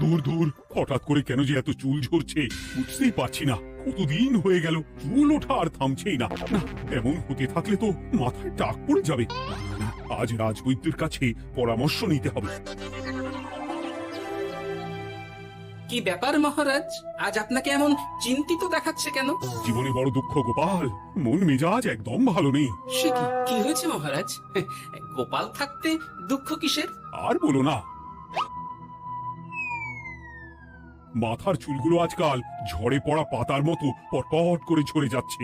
দূর দূর, হঠাৎ করে কেন যে এত চুল ঝরছে বুঝতেই পারছি না। কতদিন হয়ে গেল চুল ওঠা আর থামছেই না। না, এমন হতে থাকলে তো মাথায় টাক পড়ে যাবে। না, আজ রাজবৈদ্যের কাছে পরামর্শ নিতে হবে। কি ব্যাপার মহারাজ, আজ আপনাকে এমন চিন্তিত দেখাচ্ছে কেন? জীবনে বড় দুঃখ গোপাল, মন মেজাজ একদম ভালো নেই। সে কি হয়েছে মহারাজ? গোপাল থাকতে দুঃখ কিসের? আর বলো না, মাথার চুলগুলো আজকাল ঝড়ে পড়া পাতার মতো পটপট করে ঝরে যাচ্ছে।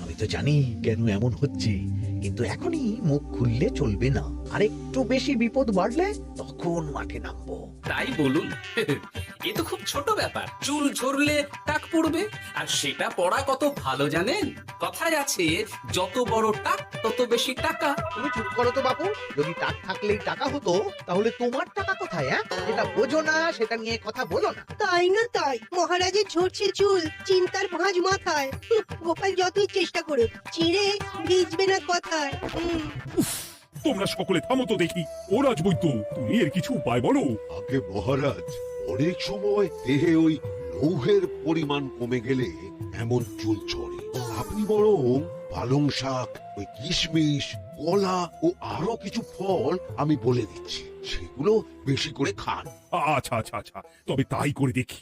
আমি তো জানি কেন এমন হচ্ছে, কিন্তু এখনই মুখ খুললে চলবে না। আর একটু বেশি বিপদ বাড়লে তখন মাঠে নামবো। তাই বলুন। এ তো খুব ছোট ব্যাপার, চুল ঝরলে টাক পড়বে, আর সেটা পড়া কত ভালো জানেন? কথায় আছে, যত বড় টাক তত বেশি টাকা। তুমি চুপ করো তো বাপু। যদি টাক থাকলেই টাকা হতো, তাহলে তোমার টাকা কোথায়? যেটা বোঝো না সেটা নিয়ে কথা বলো না। তাই না তাই, মহারাজের ঝরছে চুল, চিন্তার ভাঁজ মাথায়। গোপাল যতই চেষ্টা করুক, চিড়ে ভিজবে না কথায়। তোমরা সকলে থামো তো দেখি। ও রাজবৈদ্য, তুমি এর কিছু উপায় বলো। আগে মহারাজ, অনেক সময় দেহে ওই লৌহের পরিমাণ কমে গেলে এমন চুল ঝরে। আপনি বরং পালং শাক, ওই কিশমিশ, কলা ও আরো কিছু ফল আমি বলে দিচ্ছি, সেগুলো বেশি করে খান। আচ্ছা আচ্ছা আচ্ছা, তবে তাই করে দেখি।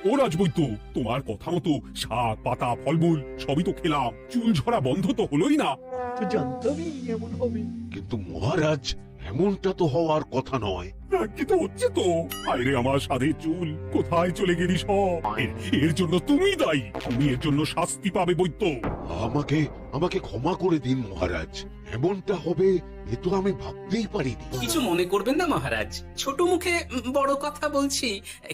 ও রাজবৈদ্য, তোমার কথা মতো শাক পাতা ফলমূল সবই তো খেলাম, চুল ঝরা বন্ধ তো হলোই না। তো জানতামই এমন হবে। কিন্তু মহারাজ, এমনটা তো হওয়ার কথা নয়। কিন্তু হচ্ছে তো। আরে আমার সাধের চুল, কোথায় চলে গেলি সব? এর জন্য তুমি দায়ী। তুমি এর জন্য শাস্তি পাবে বৈদ্য। আমাকে আমাকে ক্ষমা করে দিন মহারাজ, এমনটা হবে এ তো আমি ভাবতেই পারিনি। কিছু মনে করবেন না মহারাজ, ছোট মুখে বড় কথা বলছি,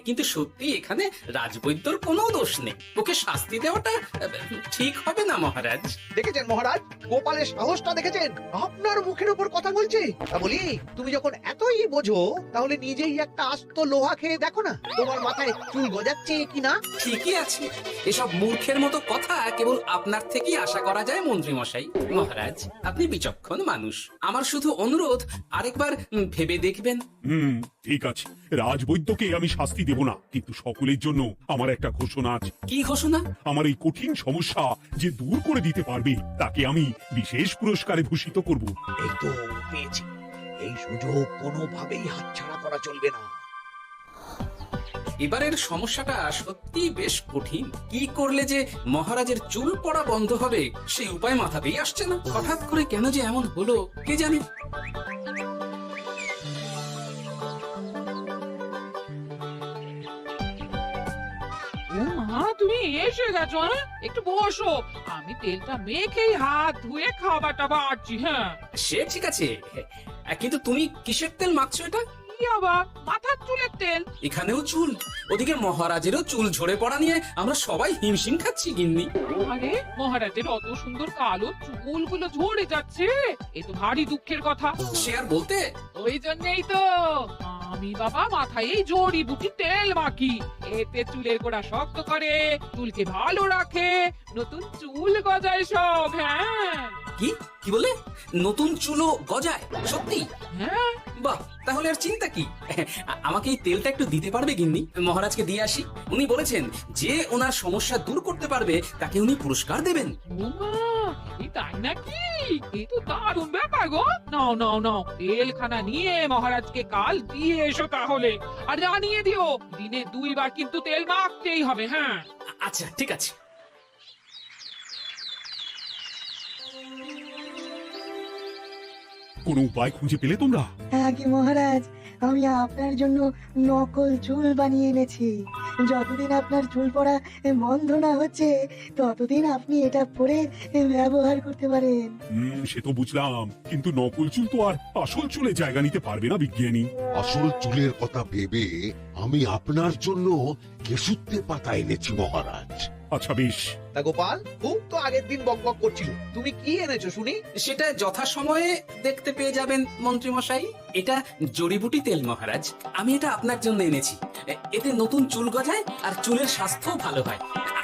কিন্তু সত্যি এখানে রাজবৈদ্যর কোনো দোষ নেই। ওকে শাস্তি দেওয়াটা ঠিক হবে না মহারাজ। দেখেছেন মহারাজ, গোপালের সাহসটা দেখেছেন? আপনার মুখের উপর কথা বলছে। তা বলি, তুমি যখন এতই বোঝো, তাহলে নিজেই একটা আস্ত লোহা খেয়ে দেখো না, তোমার মাথায় চুল গজাচ্ছে কিনা। ঠিকই আছে, এসব মূর্খের মতো কথা কেবল আপনার থেকেই আশা করা যায় মন্ত্রী মশাই। মহারাজ, আপনি বিচক্ষণ মানুষ, আমার শুধু অনুরোধ, আরেকবার ভেবে দেখবেন। ঠিক আছে, রাজবৈদ্যকে আমি শাস্তি দেব না, কিন্তু সকলের জন্য আমার একটা ঘোষণা আছে। কি ঘোষণা? আমার এই কঠিন সমস্যা যে দূর করে দিতে পারবে, তাকে আমি বিশেষ পুরস্কারে ভূষিত করব। এই তো পেয়েছি, এই সুযোগ কোনোভাবেই হাতছাড়া করা চলবে না। এবারের সমস্যাটা সত্যি বেশ কঠিন। কি করলে যে মহারাজের চুল পড়া বন্ধ হবে সেই উপায় মাথাতেই আসছে না। হঠাৎ করে কেন যে এমন হলো কে জানে। মা, তুমি এসে গেছো? একটু বসো, আমি তেলটা মেখেই হাত ধুয়ে খাবারটা বাড়ছি। হ্যাঁ, সে ঠিক আছে, কিন্তু তুমি কিসের তেল মাখছো এটা? কি আবার মাথার চুলের তেল? এখানেও চুল, ওদিকে মহারাজেরও চুল ঝরে পড়া নিয়ে আমরা সবাই হিমশিম খাচ্ছি গিন্নি। আরে, মহারাজের অত সুন্দর কালো চুলগুলো ঝরে যাচ্ছে, এ তো ভারী দুঃখের কথা। সে আর বলতে। ওই জন্যই তো আমি বাবা মাথায় এই জড়িবুটি তেল মাখি। এতে চুলের গোড়া শক্ত করে, চুলকে ভালো রাখে, নতুন চুল গজায় সব। হ্যাঁ। কি কি বলে? নতুন চুলও গজায়? সত্যি? হ্যাঁ। বাহ, তাহলে আর চিন্তা কি। আমাকে এই তেলটা একটু দিতে পারবে গিন্নি? মহারাজকে দিয়ে আসি। উনি বলেছেন যে ওনার সমস্যা দূর করতে পারবে তাকে উনি পুরস্কার দেবেন। ওমা, এই তাই নাকি? এই তো দারুণ ব্যাপার গো। নাও নাও নাও, তেলখানা নিয়ে মহারাজকে কাল দিয়ে এসো তাহলে। আর জানিয়ে দিও, দিনে 2 বার কিন্তু তেল মাখতেই হবে। হ্যাঁ। আচ্ছা, ঠিক আছে। কোনো উপায় খুঁজে পেলে তোমরা? আগে মহারাজ, আমি আপনার জন্য নকল চুল বানিয়ে এনেছি। যতদিন আপনার চুল পড়া বন্ধ না হচ্ছে ততদিন আপনি এটা পরে ব্যবহার করতে পারেন। সে তো বুঝলাম, কিন্তু নকল চুল তো আর আসল চুলে জায়গা নিতে পারবে না বিজ্ঞানী। আসল চুলের কথা ভেবে আমি আপনার জন্য কেশুত্তে পাতা এনেছি মহারাজ। আচ্ছা বেশ। তা গোপাল, খুব তো আগের দিন বকবক করছিল, তুমি কি এনেছো শুনি? সেটা যথাসময়ে দেখতে পেয়ে যাবেন মন্ত্রী মশাই। এটা জড়িবুটি তেল মহারাজ, আমি এটা আপনার জন্য এনেছি। এতে নতুন চুল গজায় আর চুলের স্বাস্থ্যও ভালো হয়।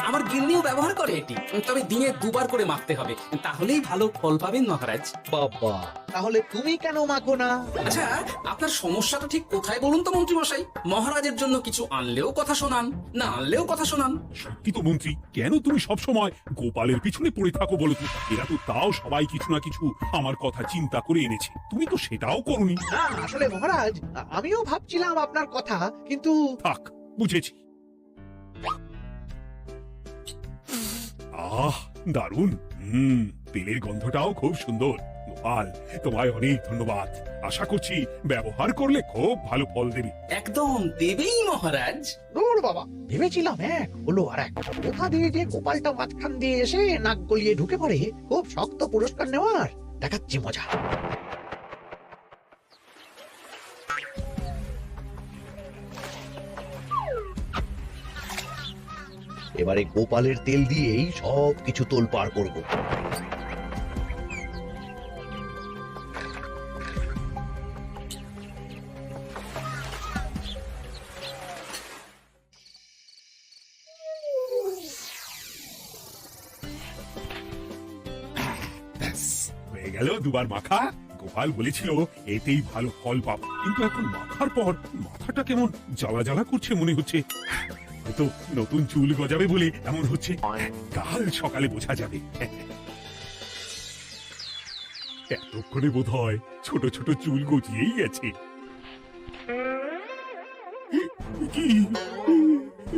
আমার গিন্নিও ব্যবহার করে এটি, তবে দিনে 2 বার করে মাখতে হবে, তাহলেই ভালো ফল পাবেন মহারাজ। বাবা, তাহলে তুমি কেন মাখো না? আচ্ছা, আপনার সমস্যাটা ঠিক কোথায় বলুন তো মন্ত্রী মশাই? মহারাজের জন্য কিছু আনলেও কথা শোনান, না আনলেও কথা শোনান। সত্যি তো মন্ত্রী, কেন তুমি সব সময় গোপালের পিছনে পড়ে থাকো বলো তো? এরা তো তাও সবাই কিছু না কিছু আমার কথা চিন্তা করে এনেছে, তুমি তো সেটাও করোনি। না, আসলে মহারাজ, আমিও ভাবছিলাম আপনার কথা, কিন্তু থাক, বুঝেছি। আহ, দারুণ। তেলের গন্ধটাও খুব সুন্দর। গোপাল, তোমায় অনেক ধন্যবাদ। আশা করছি ব্যবহার করলে খুব ভালো ফল দেবে। একদম দেবেই মহারাজ। দূর বাবা, ভেবেছিলাম এক হলো আর এক। কোথা দিয়ে যে গোপালটা মাঝখান দিয়ে এসে নাক গলিয়ে ঢুকে পড়ে, খুব শক্ত পুরস্কার নেওয়ার। দেখাচ্ছি মজা। এবারে গোপালের তেল দিয়েই সব কিছু তোলপাড় করব। ব্যাস, হয়ে গেল 2 বার মাখা। গোপাল বলেছিল এতেই ভালো ফল পাবো, কিন্তু এখন মাখার পর মাথাটা কেমন জ্বালা জ্বালা করছে মনে হচ্ছে। হয়তো নতুন চুল গজাবে বলে এমন হচ্ছে। কাল সকালে বোঝা যাবে। এতক্ষণে বোধ হয় ছোট ছোট চুল গজিয়েই গেছে। কি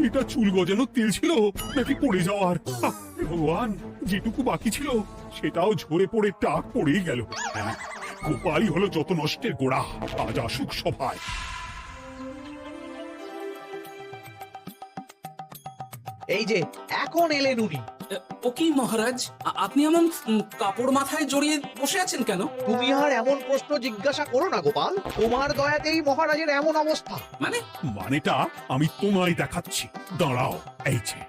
এটা চুল গজানোর তেল ছিল নাকি পড়ে যাওয়ার? ভগবান, যেটুকু বাকি ছিল সেটাও ঝরে পড়ে টাক পড়েই গেল। গোপালই হলো যত নষ্টের গোড়া। আজ আসুক সভায়। এই যে এখন এলেন উনি। ও কি মহারাজ, আপনি এমন কাপড় মাথায় জড়িয়ে বসে আছেন কেন? তুমি আর এমন প্রশ্ন জিজ্ঞাসা করো না গোপাল, তোমার দয়াতেই মহারাজের এমন অবস্থা। মানে? মানেটা আমি তোমায় দেখাচ্ছি, দাঁড়াও। এই যে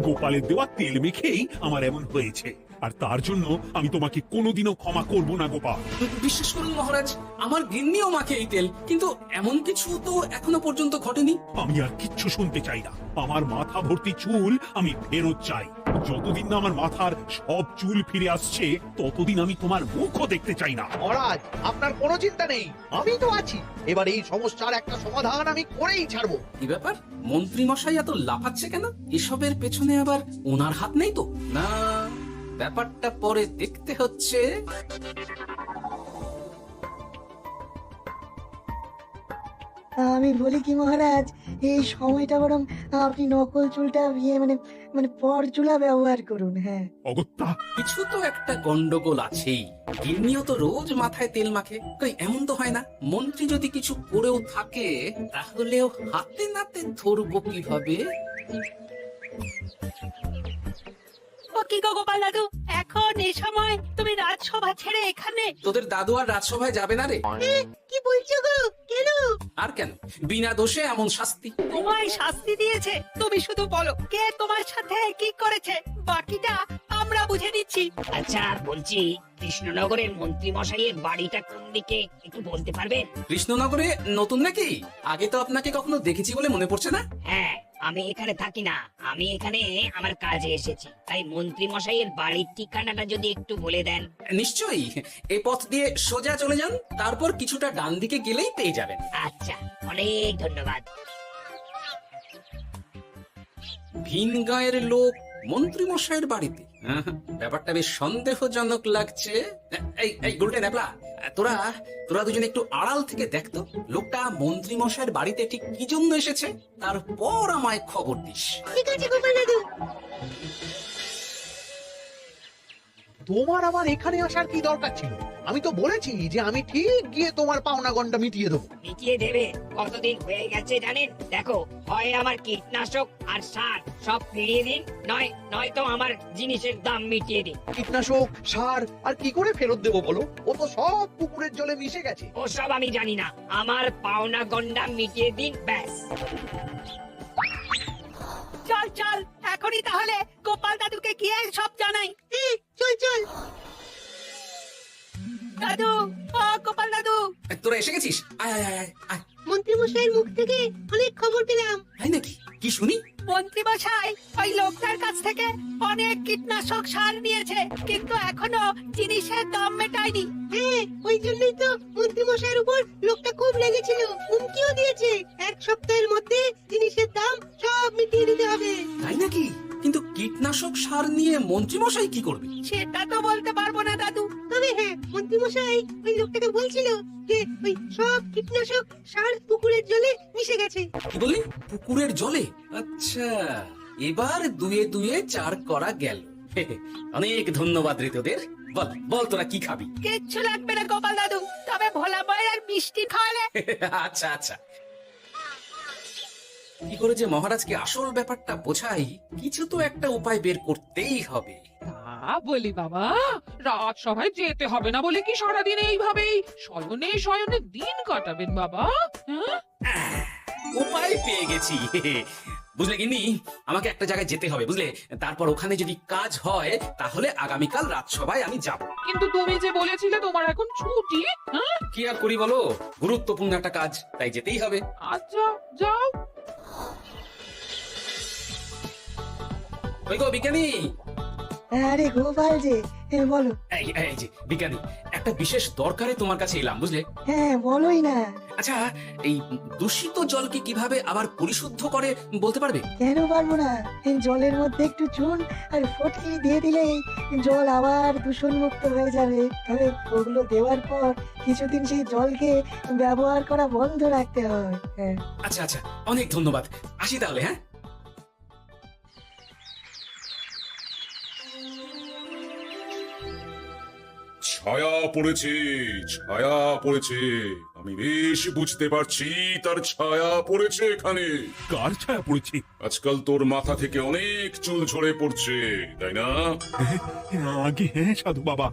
গোপালের দেওয়া তেল মেখেই আমার এমন হয়েছে, আর তার জন্য আমি তোমাকে কোনোদিনও ক্ষমা করব না গোপাল। বিশ্বাস করুন মহারাজ, আমার গিন্নিও মাখে এই তেল, কিন্তু এমন কিছু তো এখনো পর্যন্ত ঘটেনি। আমি আর কিচ্ছু শুনতে চাই না। আমার মাথা ভর্তি চুল আমি ফেরত চাই। যতদিন না আমার মাথার সব চুল ফিরে আসছে ততদিন আমি তোমার মুখও দেখতে চাই না। মহারাজ, আপনার কোনো চিন্তা নেই, আমি তো আছি। এবার এই সমস্যার একটা সমাধান আমি করেই ছাড়বো। কি ব্যাপার, মন্ত্রী মশাই এত লাফাচ্ছে কেন? এসবের পেছনে আবার ওনার হাত নেই তো? না, ব্যাপারটা পরে দেখতে হচ্ছে। আমি বলি কি মহারাজ, এই সময়টা বরং আপনি নকল চুলটা মানে মানে পরচুলা ব্যবহার করুন। হ্যাঁ, অগত্যা, কিছু তো একটা গন্ডগোল আছেই। গিন্নিও তো রোজ মাথায় তেল মাখে, কই এমন তো হয় না। মন্ত্রী যদি কিছু করেও থাকে তাহলেও হাতে নাতে ধরবো কিভাবে? ও কি গো গোপাল দাদু, এখন এই সময় তুমি রাজসভা ছেড়ে এখানে? তোদের দাদু আর রাজসভায় যাবে না রে? কি বলছো গো? কেন? আর কেন, বিনা দোষে এমন শাস্তি। তোমায় শাস্তি দিয়েছে, তুমি শুধু বলো কে তোমার সাথে কি করেছে, বাকিটা আমরা বুঝে নিচ্ছি। আচ্ছা বলছি, কৃষ্ণনগরের মন্ত্রী মশাইয়ের বাড়িটা কোন দিকে একটু বলতে পারবেন? কৃষ্ণনগরে নতুন নাকি? আগে তো আপনাকে কখনো দেখেছি বলে মনে পড়ছে না। হ্যাঁ, আমি এখানে থাকি না, আমি এখানে আমার কাজে এসেছি, তাই মন্ত্রী মশাইয়ের বাড়ির ঠিকানাটা যদি একটু বলে দেন। নিশ্চয়ই, এই পথ দিয়ে সোজা চলে যান, তারপর কিছুটা ডান দিকে গেলেই পেয়ে যাবেন। আচ্ছা, অনেক ধন্যবাদ। ভিন গাঁয়ের লোক মন্ত্রী মশাইয়ের বাড়িতে? ব্যাপারটা বেশ সন্দেহজনক লাগছে। এই গোলটে ন্যাপলা, তোরা তোরা দুজন একটু আড়াল থেকে দেখতো লোকটা মন্ত্রী মশাইয়ের বাড়িতে ঠিক কি জন্য এসেছে, তারপর আমায় খবর দিস। ঠিক আছে গোপাল দাদু। তোমার আবার এখানে আসার কি দরকার ছিল? আমি তো বলেছি যে আমি ঠিক গিয়ে তোমার পাওনা গন্ডা মিটিয়ে দেবো। মিটিয়ে দেবে? কতদিন হয়ে গেছে জানেন? দেখো, হয় আমার কীটনাশক আর সার সব ফিরিয়ে দিন, নয়তো আমার জিনিসের দাম মিটিয়ে দিন। কীটনাশক, সার আর কি করে ফেরত দেবো বলো? ও তো সব পুকুরের জলে মিশে গেছে। ওসব আমি জানি না, আমার পাওনা গন্ডা মিটিয়ে দিন, ব্যাস। চল চল এখনই তাহলে গোপাল দাদুকে গিয়ে সব জানাই। চল চল দাদু, ও গোপাল দাদু, তোরা এসে গেছিস? আয় আয় আয় আয়, আয়। মন্ত্রী মশাইয়ের মুখ থেকে অনেক খবর পেলাম। তাই নাকি? কি শুনি? মন্ত্রী মশাই ওই লোকটার কাছ থেকে অনেক কীটনাশক সার নিয়েছে, কিন্তু এখনো জিনিসের দাম মেটায়নি। হ্যাঁ, ওই জন্যই তো মন্ত্রী মশাইয়ের উপর লোকটা খুব লেগেছিল, হুমকিও দিয়েছে এক সপ্তাহের মধ্যে জিনিসের দাম সব মিটিয়ে দিতে হবে। তাই নাকি? কিন্তু কীটনাশক সার নিয়ে মন্ত্রীমশাই কি করবে? সেটা তো বলতে পারবো না দাদু, তবে হ্যাঁ মন্ত্রী মশাই ওই লোকটাকে বলছিল যে ওই সব কীটনাশক সার পুকুরের জলে মিশে গেছে। কি বললি? পুকুরের জলে? আচ্ছা, এবার দুয়ে দুয়ে চার করা গেল। অনেক ধন্যবাদ রে তোদের। বল বল, তোরা কি খাবি? কিচ্ছু লাগবে না গোপাল দাদু, তবে ভোলা বয় আর মিষ্টি খাওয়ালে। আচ্ছা আচ্ছা। কি করে যে মহারাজকে আসল ব্যাপারটা বোঝাই, কিছু তো একটা উপায় বের করতেই হবে। তা বলি বাবা, রাজসভায় যেতে হবে না বলে কি সারাদিন এইভাবেই শয়নে শয়নে দিন কাটাবেন বাবা? হ্যাঁ? উপায় পেয়ে গেছি। বুঝলে গিন্নি, আমাকে একটা জায়গায় যেতে হবে, বুঝলে? তারপর ওখানে যদি কাজ হয় তাহলে আগামীকাল রাজসভায় আমি যাব। কিন্তু তুমি যে বলেছিলে তোমার এখন ছুটি। হ্যাঁ, কি আর করি বলো, গুরুত্বপূর্ণ একটা কাজ, তাই যেতেই হবে। আচ্ছা যাও। ওই গো বিজ্ঞানী, আরে গোপাল যে, বলো। এই যে বিজ্ঞানী, একটা বিশেষ দরকারে তোমার কাছে এলাম, বুঝলে? হ্যাঁ বলোই না। আচ্ছা, এই দূষিত জলকে কিভাবে আবার পরিশুদ্ধ করে বলতে পারবে? কেন পারবো না? এই জলের মধ্যে একটু চুন আর ফটকিরি দিয়ে দিলেই জল আবার দূষণ মুক্ত হয়ে যাবে। তবে ওগুলো দেওয়ার পর কিছুদিন সেই জলকে ব্যবহার করা বন্ধ রাখতে হয়। হ্যাঁ। আচ্ছা আচ্ছা, অনেক ধন্যবাদ। আসি তাহলে, হ্যাঁ? ছায়া পড়েছে, ছায়া পড়েছে। আমি বেশ বুঝতে পারছি তার ছায়া পড়েছে এখানে। কার ছায়া পড়েছে? আজকাল তোর মাথা থেকে অনেক চুল ঝরে পড়ছে, তাই না? আগে হ্যাঁ সাধু বাবা,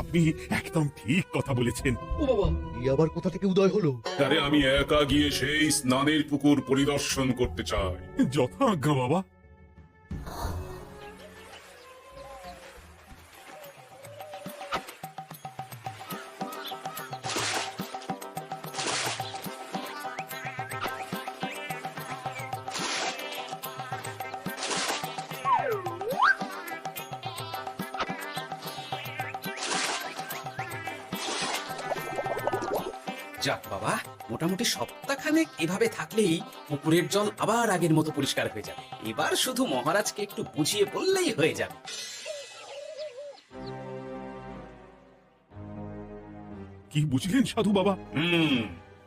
আপনি একদম ঠিক কথা বলেছেন। ও বাবা, এই আবার কোথা থেকে উদয় হলো? আরে আমি একা গিয়ে সেই স্নানের পুকুর পরিদর্শন করতে চাই। যথা আজ্ঞা বাবা। যাক বাবা, মোটামুটি সপ্তাহখানেক এভাবে থাকলেই পুকুরের জল আবার আগের মতো পরিষ্কার হয়ে যাবে। এবার শুধু মহারাজকে একটু বুঝিয়ে বললেই হয়ে যাবে। কি বুঝলেন সাধু বাবা?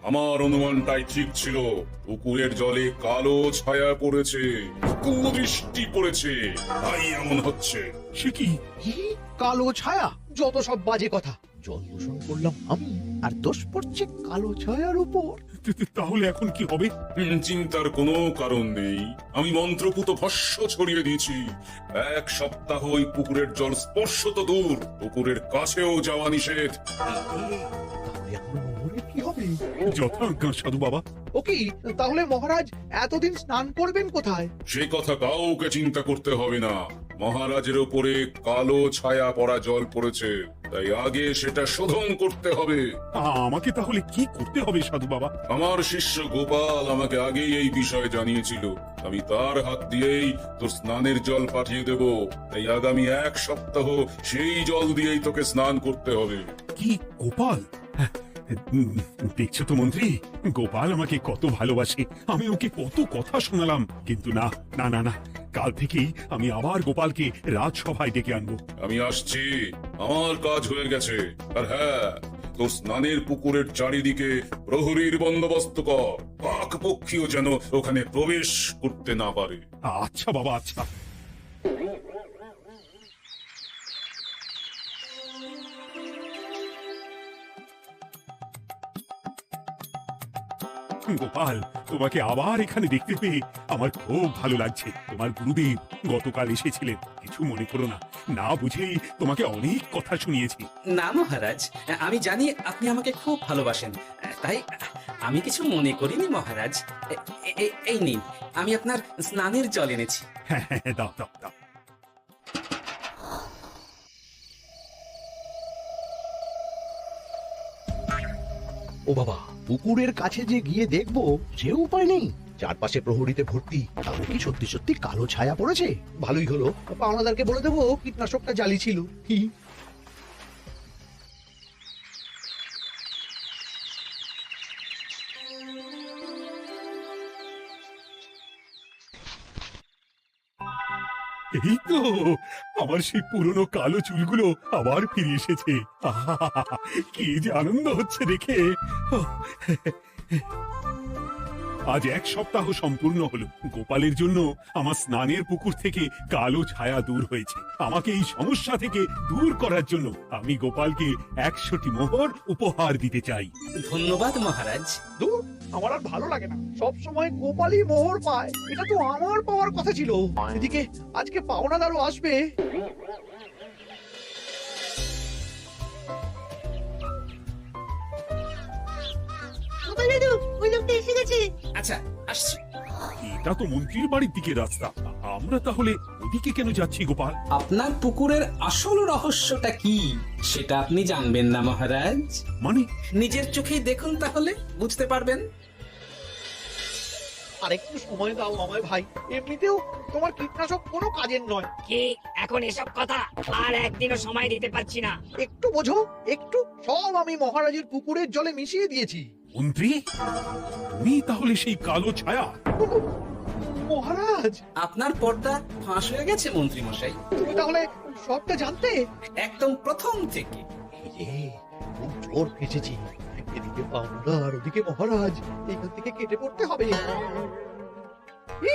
আমার অনুমানটাই ঠিক ছিল। পুকুরের জলে কালো ছায়া পড়েছে, কুদৃষ্টি পড়েছে, তাই এমন হচ্ছে। সে কি? কি কালো ছায়া? যত সব বাজে কথা। জল দূষণ করলাম আমি, আর দোষ পড়ছে কালো ছায়ার উপর। তাহলে এখন কি হবে? চিন্তার কোনো কারণ নেই। আমি মন্ত্রপুত ভস্য ছড়িয়ে দিয়েছি। এক সপ্তাহ ওই পুকুরের জল স্পর্শ তো দূর, পুকুরের কাছেও যাওয়া নিষেধ। তাহলে এখন মোহনের কি হবে? যথাজ্ঞা সাধু বাবা। ও কি, তাহলে মহারাজ এতদিন স্নান করবেন কোথায়? সে কথা কাউকে চিন্তা করতে হবে না। মহারাজের উপরে কালো ছায়া পড়া জল পড়েছে, তাই আগে সেটা শোধন করতে হবে। আমাকে তাহলে কি করতে হবে সাধু বাবা? আমার শিষ্য গোপাল আমাকে আগেই এই বিষয়ে জানিয়েছিল। আমি তার হাত দিয়েই তোর স্নানের জল পাঠিয়ে দেব। তাই আগামী এক সপ্তাহ সেই জল দিয়েই তোকে স্নান করতে হবে। কি গোপাল? দেখছো তো মন্ত্রী, গোপাল আমাকে কত ভালোবাসে। আমি ওকে কত কথা শোনালাম, কিন্তু না না না না, কাল থেকেই আমি আবার গোপালকে রাজসভায় ডেকে আনবো। আমি আসছি, আমার কাজ হয়ে গেছে। আর হ্যাঁ, তোর স্নানের পুকুরের চারিদিকে প্রহরীর বন্দোবস্ত কর, কাক পক্ষীও যেন ওখানে প্রবেশ করতে না পারে। আচ্ছা বাবা, আচ্ছা। গোপাল, তোমাকে আবার এখানে দেখতে পেয়ে আমার খুব ভালো লাগছে। তোমার গুরুদেব গতকাল এসেছিলেন, কিছু মনে করো না। না বুঝেই তোমাকে অনেক কথা শুনিয়েছি। না মহারাজ, আমি জানি আপনি আমাকে খুব ভালোবাসেন, তাই আমি কিছু মনে করিনি মহারাজ। এই নিন, আমি আপনার স্নানের জল এনেছি। হ্যাঁ হ্যাঁ হ্যাঁ, দাও দাও দাও। ও বাবা, পুকুরের কাছে যে গিয়ে দেখবো সে উপায় নেই। চারপাশে প্রহরীতে ভর্তি, তাহলে কি সত্যি সত্যি কালো ছায়া পড়েছে? ভালোই হলো, পাওনাদারকে বলে দেবো কীটনাশকটা জালি ছিল। হি। এই তো আমার সেই পুরনো কালো চুলগুলো আবার ফিরে এসেছে। আহা, কি যে আনন্দ হচ্ছে দেখে। আজ 1 সপ্তাহ সম্পূর্ণ হলো গোপালের জন্য আমার স্নানের পুকুর থেকে কালো ছায়া দূর হয়েছে। আমাকে এই সমস্যা থেকে দূর করার জন্য আমি গোপালকে 100টি মোহর উপহার দিতে চাই। ধন্যবাদ মহারাজ। দূর, আমার আর ভালো লাগে না। সব সময় গোপালই মোহর পায়, এটা তো আমার পাওয়ার কথা ছিল। এদিকে আজকে পাওনাদারও আসবে। গোপাল দাদু, ওই লোকটা এসে গেছে। আচ্ছা, আসছি। এটা তো মন্ত্রীর বাড়ির দিকে রাস্তা, আমরা তাহলে ওদিকে কেন যাচ্ছি গোপাল? আপনার পুকুরের আসল রহস্যটা কি সেটা আপনি জানবেন না মহারাজ? মানে নিজের চোখেই দেখুন, তাহলে বুঝতে পারবেন। আরেকটু সময় দাও আমায় ভাই, এমনিতেও তোমার কীটনাশক কোনো কাজের নয়। কি এখন এসব কথা? আর একদিনও সময় দিতে পারছি না। একটু বোঝো, একটু। সব আমি মহারাজের পুকুরের জলে মিশিয়ে দিয়েছি। মন্ত্রী, তুমি তাহলে সেই কালো ছায়া? মহারাজ, আপনার পর্দা ফাঁস হয়ে গেছে মন্ত্রী মশাই, তুমি তাহলে সবটা জানতে? একদম প্রথম থেকে। এই রে, খুব জোর ফেঁসেছি। এদিকে পাওনাদার, ওদিকে মহারাজ, এখান থেকে কেটে পড়তে হবে।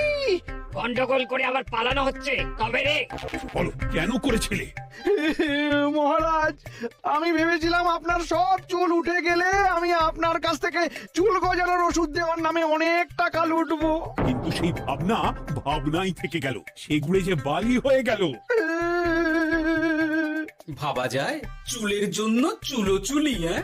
এই, গন্ডগোল করে আবার পালানো হচ্ছে কবে রে? বলো কেন করেছিলে? মহারাজ, আমি ভেবেছিলাম আপনার সব চুল উঠে গেলে আমি আপনার কাছ থেকে চুল গজানোর ওষুধ দেওয়ার নামে অনেক টাকা লুটবো। কিন্তু সেই ভাবনা ভাবনাই থেকে গেল, সেগুলো যে বালি হয়ে গেল। ভাবা যায় চুলের জন্য চুলো চুলি, হ্যাঁ?